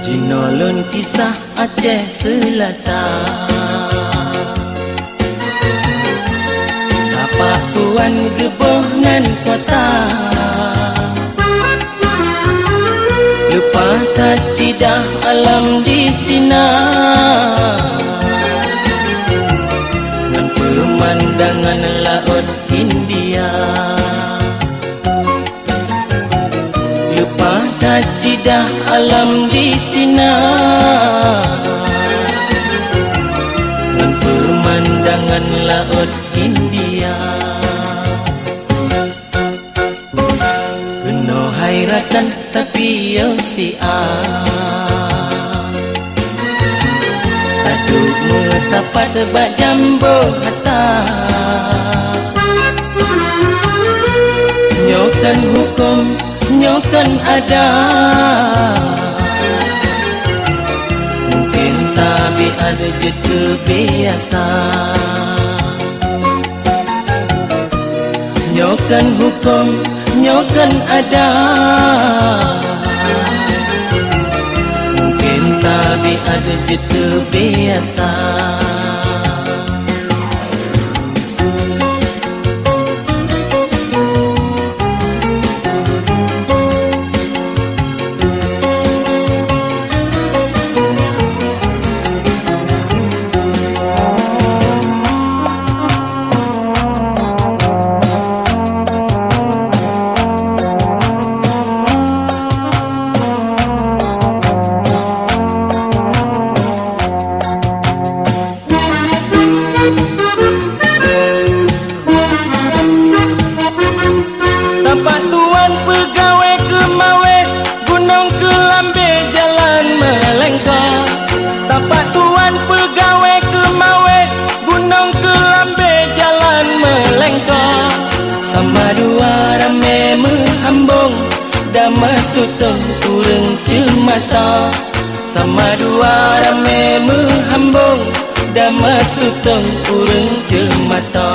Jinolon kisah Aceh Selatan, tapak tuan geboh nan kota, lupa tak cidah alam di sina, dengan pemandangan laut India. Lupa tak cidah alam di sina, dengan pemandangan laut India. Penuh hairatan tapi yo taduk mesapat bak jambo hata, nyokan hukum nyokan ada, mungkin tapi ada je kebiasa. Nyokan hukum nyokan ada, mungkin tapi ada je kebiasa. Tapak tuan pegawai Kemawe, Gunung Kelambe jalan melengkar. Tapak tuan pegawai Kemawe, Gunung Kelambe jalan melengkar. Sama dua rame menghambung, damai tutung kurang cemata. Sama dua rame menghambung, damai tutung kurang cemata.